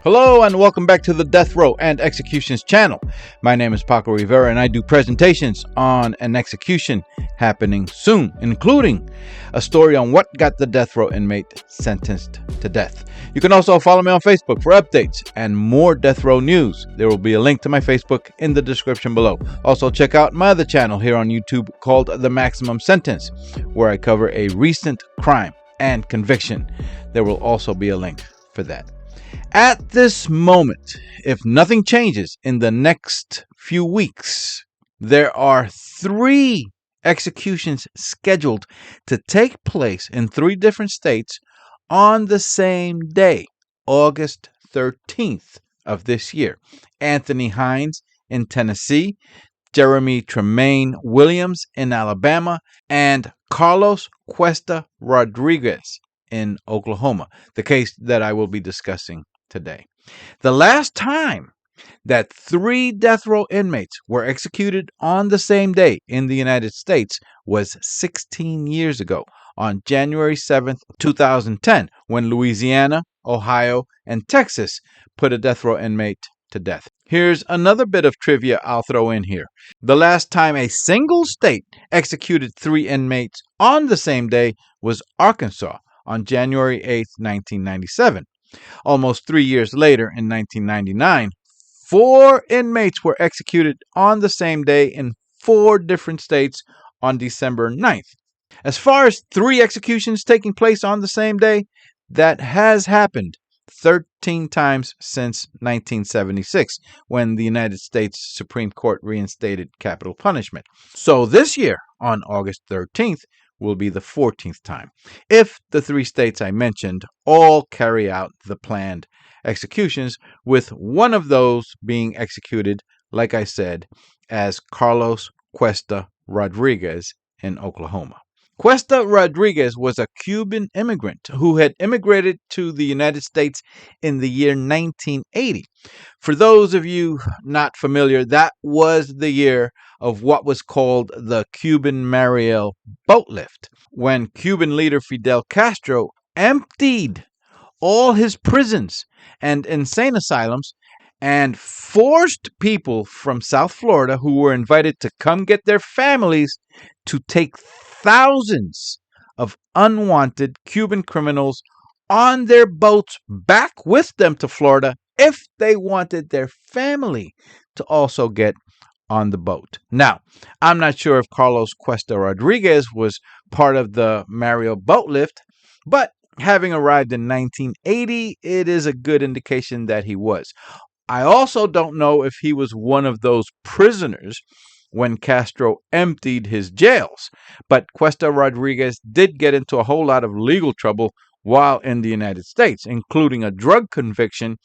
Hello and welcome back to the Death Row and Executions channel. My name is Paco Rivera and I do presentations on an execution happening soon, including a story on what got the death row inmate sentenced to death. You can also follow me on Facebook for updates and more death row news. There will be a link to my Facebook in the description below. Also check out my other channel here on YouTube called The Maximum Sentence, where I cover a recent crime and conviction. There will also be a link for that. At this moment, if nothing changes in the next few weeks, there are 3 executions scheduled to take place in 3 different states on the same day, August 13th of this year. Anthony Hines in Tennessee, Jeremy Tremaine Williams in Alabama, and Carlos Cuesta-Rodriguez in Oklahoma, the case that I will be discussing today. The last time that 3 death row inmates were executed on the same day in the United States was 16 years ago, on January 7th, 2010, when Louisiana, Ohio, and Texas put a death row inmate to death. Here's another bit of trivia I'll throw in here. The last time a single state executed 3 inmates on the same day was Arkansas, on January 8th, 1997. Almost 3 years later, in 1999, 4 inmates were executed on the same day in 4 different states on December 9th. As far as 3 executions taking place on the same day, that has happened 13 times since 1976, when the United States Supreme Court reinstated capital punishment. So this year, on August 13th, will be the 14th time, if the 3 states I mentioned all carry out the planned executions, with one of those being executed, like I said, as Carlos Cuesta-Rodriguez in Oklahoma. Cuesta-Rodriguez was a Cuban immigrant who had immigrated to the United States in the year 1980. For those of you not familiar, that was the year of what was called the Cuban Mariel boat lift, when Cuban leader Fidel Castro emptied all his prisons and insane asylums and forced people from South Florida who were invited to come get their families to take thousands of unwanted Cuban criminals on their boats back with them to Florida if they wanted their family to also get on the boat. Now, I'm not sure if Carlos Cuesta-Rodriguez was part of the Mariel boat lift, but having arrived in 1980, it is a good indication that he was. I also don't know if he was one of those prisoners when Castro emptied his jails, but Cuesta-Rodriguez did get into a whole lot of legal trouble while in the United States, including a drug conviction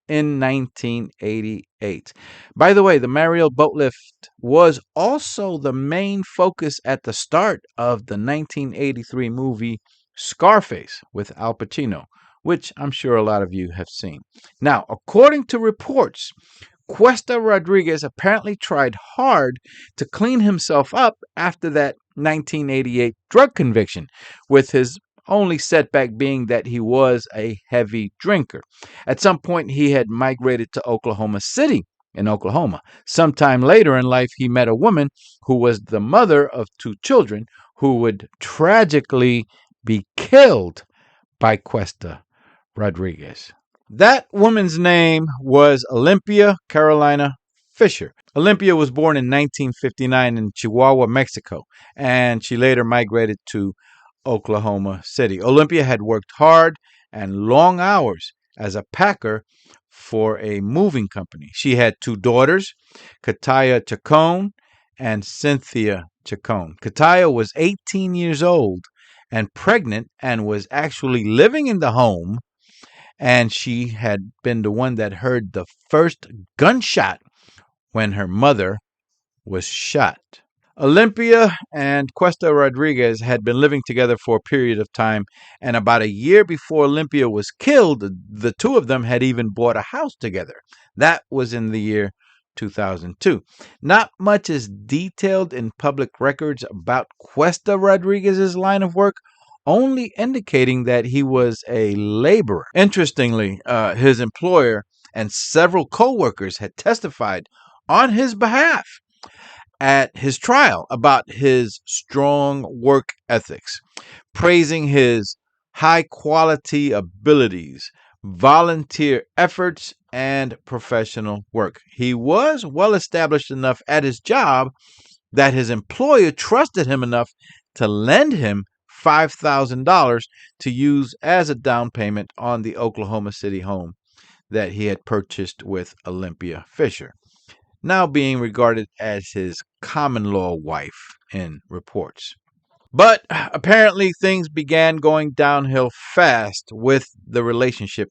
in 1988. By the way, the Mariel boat lift was also the main focus at the start of the 1983 movie Scarface with Al Pacino, which I'm sure a lot of you have seen. Now, according to reports, Cuesta-Rodriguez apparently tried hard to clean himself up after that 1988 drug conviction, with his only setback being that he was a heavy drinker. At some point, he had migrated to Oklahoma City in Oklahoma. Sometime later in life, he met a woman who was the mother of 2 children who would tragically be killed by Cuesta-Rodriguez. That woman's name was Olimpia Carolina Fisher. Olimpia was born in 1959 in Chihuahua, Mexico, and she later migrated to Oklahoma City. Olimpia had worked hard and long hours as a packer for a moving company. She had 2 daughters, Kataya Chacon and Cynthia Chacon. Kataya was 18 years old and pregnant and was actually living in the home, and she had been the one that heard the first gunshot when her mother was shot. Olimpia and Cuesta-Rodriguez had been living together for a period of time, and about a year before Olimpia was killed, the 2 of them had even bought a house together. That was in the year 2002. Not much is detailed in public records about Cuesta-Rodriguez's line of work, only indicating that he was a laborer. Interestingly, his employer and several co-workers had testified on his behalf at his trial about his strong work ethics, praising his high quality abilities, volunteer efforts, and professional work. He was well established enough at his job that his employer trusted him enough to lend him $5,000 to use as a down payment on the Oklahoma City home that he had purchased with Olimpia Fisher, now being regarded as his common law wife in reports. But apparently things began going downhill fast with the relationship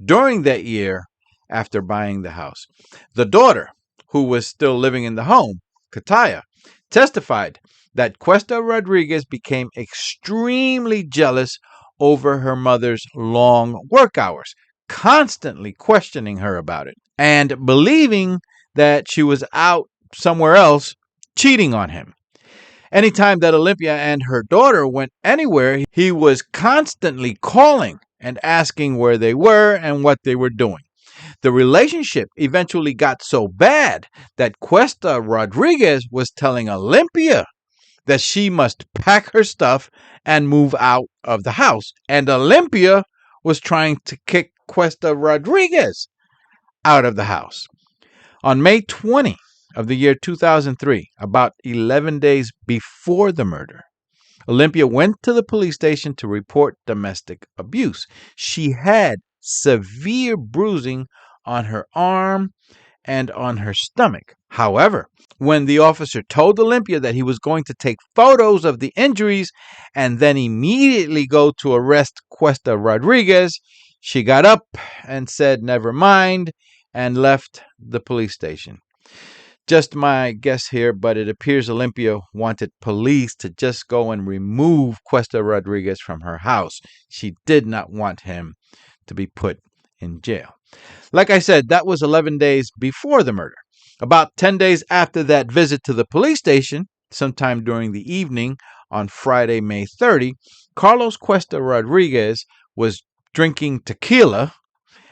during that year after buying the house. The daughter, who was still living in the home, Kataya, testified that Cuesta-Rodriguez became extremely jealous over her mother's long work hours, constantly questioning her about it and believing that she was out somewhere else cheating on him. Anytime that Olimpia and her daughter went anywhere, he was constantly calling and asking where they were and what they were doing. The relationship eventually got so bad that Cuesta-Rodriguez was telling Olimpia that she must pack her stuff and move out of the house. And Olimpia was trying to kick Cuesta-Rodriguez out of the house. On May 20 of the year 2003, about 11 days before the murder, Olimpia went to the police station to report domestic abuse. She had severe bruising on her arm and on her stomach. However, when the officer told Olimpia that he was going to take photos of the injuries and then immediately go to arrest Cuesta-Rodriguez, she got up and said, "Never mind," and left the police station. Just my guess here, but it appears Olimpia wanted police to just go and remove Cuesta-Rodriguez from her house. She did not want him to be put in jail. Like I said, that was 11 days before the murder. About 10 days after that visit to the police station, sometime during the evening on Friday, May 30, Carlos Cuesta-Rodriguez was drinking tequila,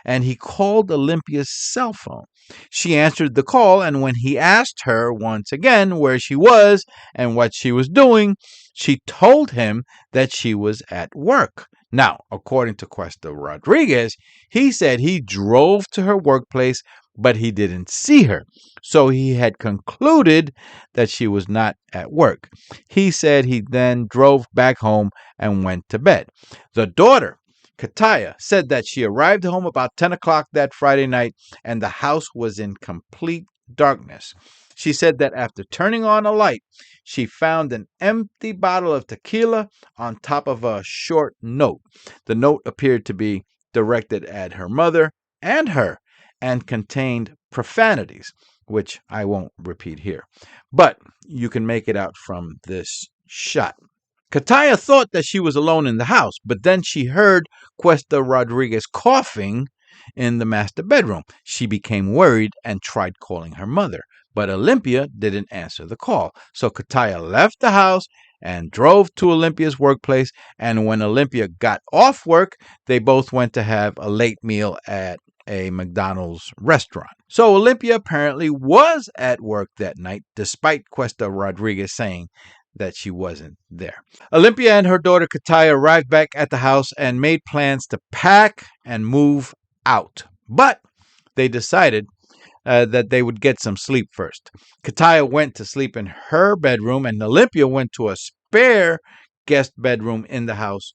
and he called Olimpia's cell phone. She answered the call, and when he asked her once again where she was and what she was doing, she told him that she was at work. Now, according to Cuesta-Rodriguez, he said he drove to her workplace, but he didn't see her. So he had concluded that she was not at work. He said he then drove back home and went to bed. The daughter, Kataya, said that she arrived home about 10 o'clock that Friday night and the house was in complete darkness. She said that after turning on a light, she found an empty bottle of tequila on top of a short note. The note appeared to be directed at her mother and her and contained profanities, which I won't repeat here. But you can make it out from this shot. Kataya thought that she was alone in the house, but then she heard Cuesta-Rodriguez coughing in the master bedroom. She became worried and tried calling her mother, but Olimpia didn't answer the call. So Kataya left the house and drove to Olimpia's workplace, and when Olimpia got off work, they both went to have a late meal at a McDonald's restaurant. So Olimpia apparently was at work that night, despite Cuesta-Rodriguez saying that she wasn't there. Olimpia and her daughter Kataya arrived back at the house and made plans to pack and move out. But they decided that they would get some sleep first. Kataya went to sleep in her bedroom, and Olimpia went to a spare guest bedroom in the house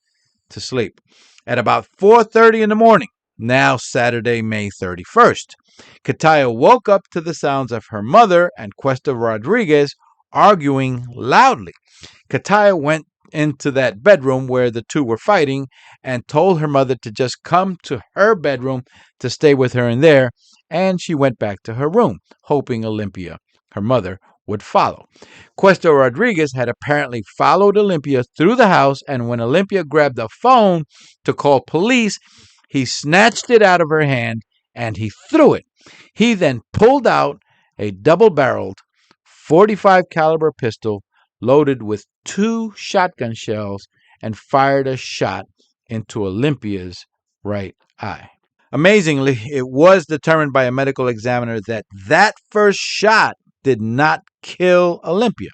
to sleep. At about 4:30 in the morning, now Saturday, May 31st, Kataya woke up to the sounds of her mother and Cuesta-Rodriguez arguing loudly. Kataya went into that bedroom where the two were fighting and told her mother to just come to her bedroom to stay with her in there, and she went back to her room, hoping Olimpia, her mother, would follow. Cuesta-Rodriguez had apparently followed Olimpia through the house, and when Olimpia grabbed the phone to call police, he snatched it out of her hand and he threw it. He then pulled out a double-barreled .45 caliber pistol loaded with 2 shotgun shells and fired a shot into Olimpia's right eye. Amazingly, it was determined by a medical examiner that that first shot did not kill Olimpia.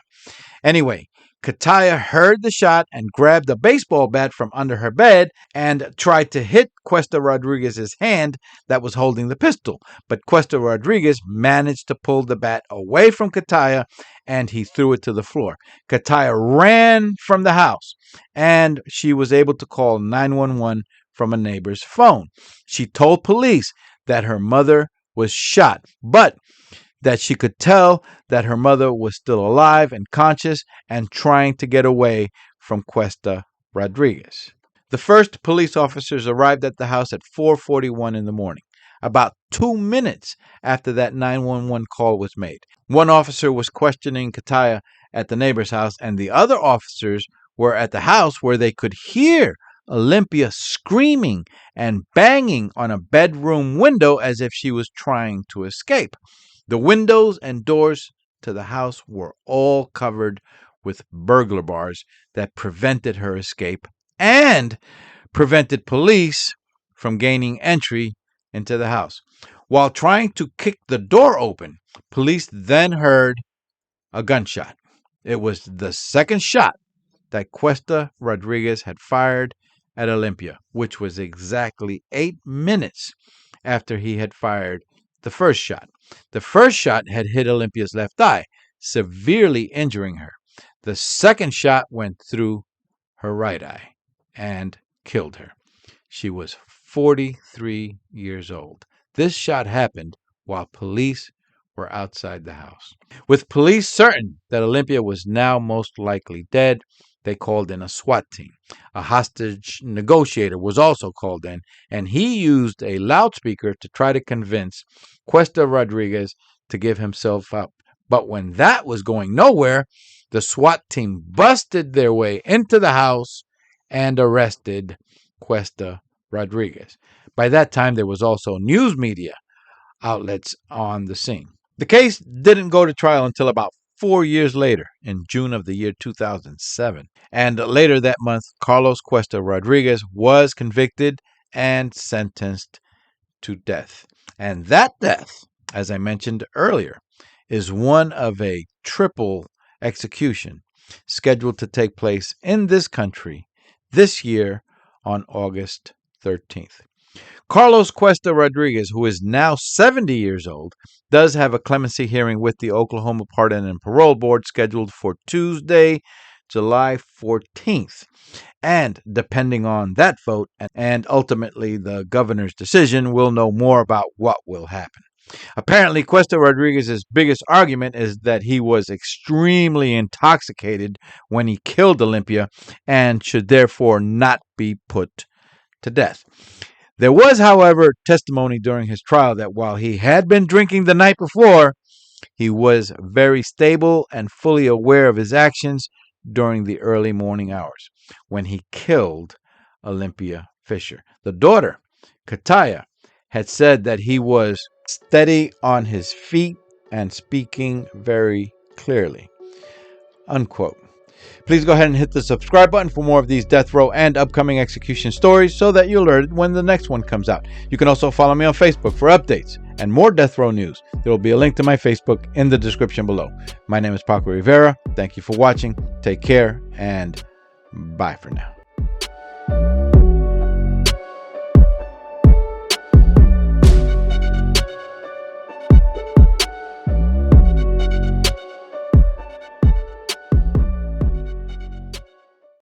Anyway, Kataya heard the shot and grabbed a baseball bat from under her bed and tried to hit Cuesta-Rodriguez's hand that was holding the pistol. But Cuesta-Rodriguez managed to pull the bat away from Kataya and he threw it to the floor. Kataya ran from the house and she was able to call 911 from a neighbor's phone. She told police that her mother was shot, but that she could tell that her mother was still alive and conscious and trying to get away from Cuesta-Rodriguez. The first police officers arrived at the house at 4:41 in the morning, about 2 minutes after that 911 call was made. One officer was questioning Kataya at the neighbor's house, and the other officers were at the house where they could hear Olimpia screaming and banging on a bedroom window as if she was trying to escape. The windows and doors to the house were all covered with burglar bars that prevented her escape and prevented police from gaining entry into the house. While trying to kick the door open, police then heard a gunshot. It was the second shot that Cuesta-Rodriguez had fired at Olimpia, which was exactly 8 minutes after he had fired the first shot. The first shot had hit Olimpia's left eye, severely injuring her. The second shot went through her right eye and killed her. She was 43 years old. This shot happened while police were outside the house. With police certain that Olimpia was now most likely dead, they called in a SWAT team. A hostage negotiator was also called in, and he used a loudspeaker to try to convince Cuesta-Rodriguez to give himself up. But when that was going nowhere, the SWAT team busted their way into the house and arrested Cuesta-Rodriguez. By that time, there was also news media outlets on the scene. The case didn't go to trial until about 4 years later, in June of the year 2007. And later that month, Carlos Cuesta-Rodriguez was convicted and sentenced to death. And that death, as I mentioned earlier, is one of a triple execution scheduled to take place in this country this year on August 13th. Carlos Cuesta-Rodriguez, who is now 70 years old, does have a clemency hearing with the Oklahoma Pardon and Parole Board scheduled for Tuesday, July 14th. And depending on that vote and ultimately the governor's decision, we'll know more about what will happen. Apparently, Cuesta-Rodriguez's biggest argument is that he was extremely intoxicated when he killed Olimpia and should therefore not be put to death. There was, however, testimony during his trial that while he had been drinking the night before, he was very stable and fully aware of his actions during the early morning hours when he killed Olimpia Fisher. The daughter, Kataya, had said that he was steady on his feet and speaking very clearly. Unquote. Please go ahead and hit the subscribe button for more of these death row and upcoming execution stories so that you're alerted when the next one comes out. You can also follow me on Facebook for updates and more death row news. There will be a link to my Facebook in the description below. My name is Paco Rivera. Thank you for watching. Take care and bye for now.